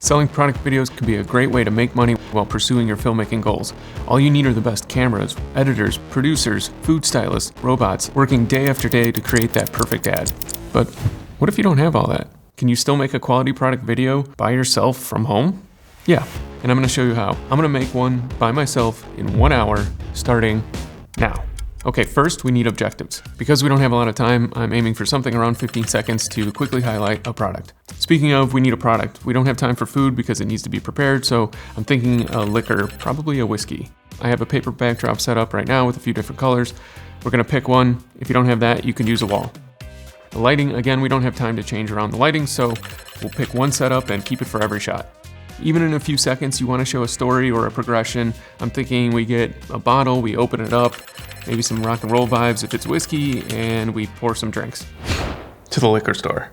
Selling product videos can be a great way to make money while pursuing your filmmaking goals. All you need are the best cameras, editors, producers, food stylists, robots, working day after day to create that perfect ad. But what if you don't have all that? Can you still make a quality product video by yourself from home? Yeah, and I'm going to show you how. I'm going to make one by myself in 1 hour, starting now. Okay, first we need objectives. Because we don't have a lot of time, I'm aiming for something around 15 seconds to quickly highlight a product. Speaking of, we need a product. We don't have time for food because it needs to be prepared, so I'm thinking a liquor, probably a whiskey. I have a paper backdrop set up right now with a few different colors. We're gonna pick one. If you don't have that, you can use a wall. The lighting, again, we don't have time to change around the lighting, so we'll pick one setup and keep it for every shot. Even in a few seconds, you wanna show a story or a progression. I'm thinking we get a bottle, we open it up, maybe some rock and roll vibes if it's whiskey, and we pour some drinks to the liquor store.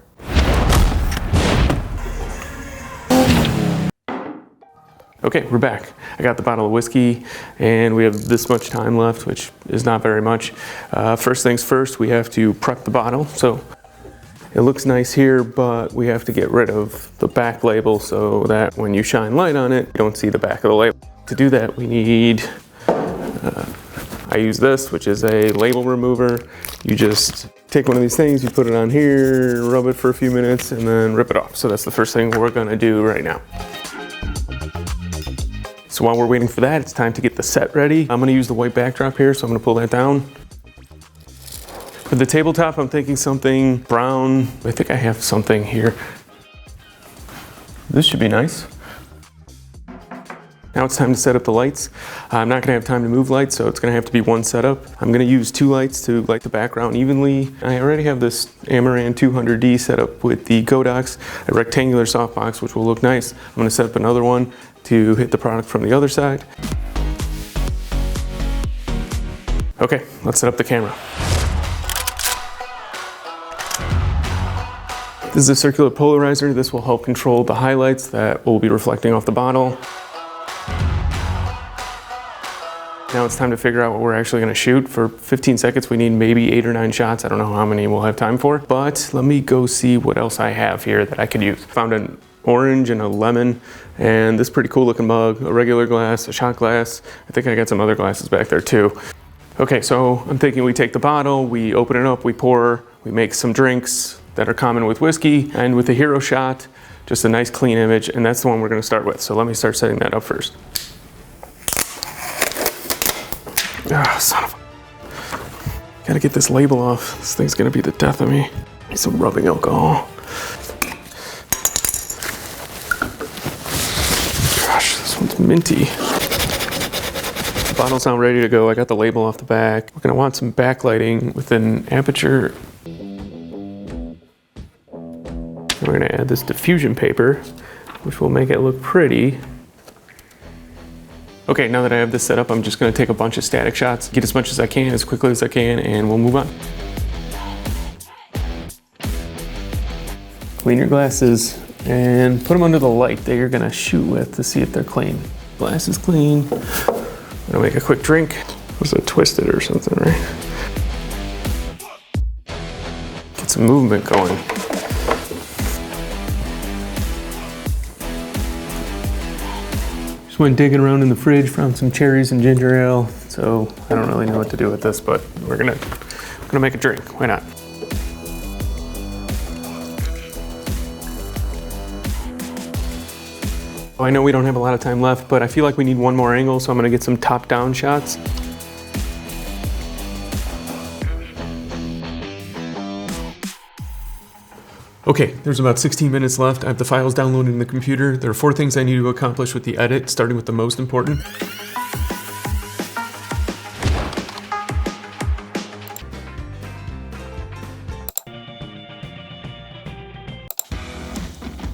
Okay, we're back. I got the bottle of whiskey and we have this much time left, which is not very much. First things first, we have to prep the bottle. So it looks nice here, but we have to get rid of the back label so that when you shine light on it, you don't see the back of the label. To do that, we need, I use this, which is a label remover. You just take one of these things, you put it on here, rub it for a few minutes, and then rip it off. So that's the first thing we're gonna do right now. So while we're waiting for that, it's time to get the set ready. I'm gonna use the white backdrop here, so I'm gonna pull that down. For the tabletop, I'm thinking something brown. I think I have something here. This should be nice. Now it's time to set up the lights. I'm not gonna have time to move lights, so it's gonna have to be one setup. I'm gonna use 2 lights to light the background evenly. I already have this Amaran 200D set up with the Godox, a rectangular softbox, which will look nice. I'm gonna set up another one to hit the product from the other side. Okay, let's set up the camera. This is a circular polarizer. This will help control the highlights that will be reflecting off the bottle. Now it's time to figure out what we're actually gonna shoot. For 15 seconds, we need maybe 8 or 9 shots. I don't know how many we'll have time for, but let me go see what else I have here that I could use. Found an orange and a lemon, and this pretty cool looking mug, a regular glass, a shot glass. I think I got some other glasses back there too. Okay, so I'm thinking we take the bottle, we open it up, we pour, we make some drinks that are common with whiskey, and with the hero shot, just a nice clean image, and that's the one we're gonna start with. So let me start setting that up first. Ah, son of a... Gotta get this label off. This thing's gonna be the death of me. Need some rubbing alcohol. Gosh, this one's minty. The bottle's now ready to go. I got the label off the back. We're gonna want some backlighting with an aperture. And we're gonna add this diffusion paper, which will make it look pretty. Okay, now that I have this set up, I'm just gonna take a bunch of static shots, get as much as I can, as quickly as I can, and we'll move on. Clean your glasses and put them under the light that you're gonna shoot with to see if they're clean. Glass is clean. I'm gonna make a quick drink. Was it twisted or something, right? Get some movement going. Just went digging around in the fridge, found some cherries and ginger ale. So I don't really know what to do with this, but we're gonna make a drink. Why not? I know we don't have a lot of time left, but I feel like we need one more angle, so I'm gonna get some top-down shots. Okay, there's about 16 minutes left. I have the files downloaded in the computer. There are 4 things I need to accomplish with the edit, starting with the most important.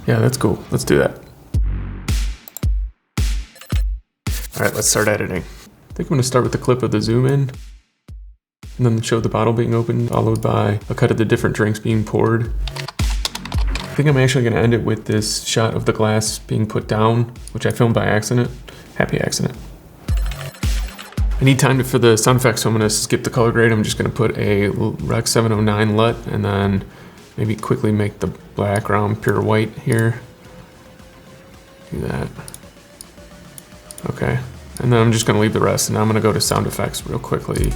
Yeah, that's cool. Let's do that. All right, let's start editing. I think I'm gonna start with the clip of the zoom in, and then show the bottle being opened, followed by a cut of the different drinks being poured. I think I'm actually gonna end it with this shot of the glass being put down, which I filmed by accident. Happy accident. I need time for the sound effects, so I'm gonna skip the color grade. I'm just gonna put a Rec 709 LUT and then maybe quickly make the background pure white here. Do that. Okay. And then I'm just gonna leave the rest, and now I'm gonna go to sound effects real quickly.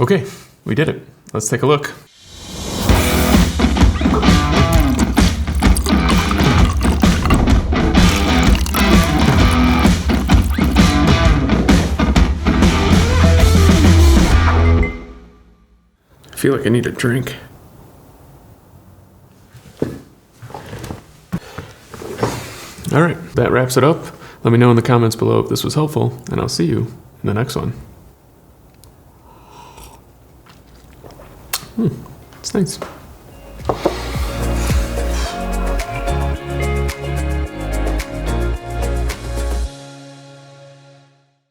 Okay, we did it. Let's take a look. I feel like I need a drink. All right, that wraps it up. Let me know in the comments below if this was helpful, and I'll see you in the next one. It's nice.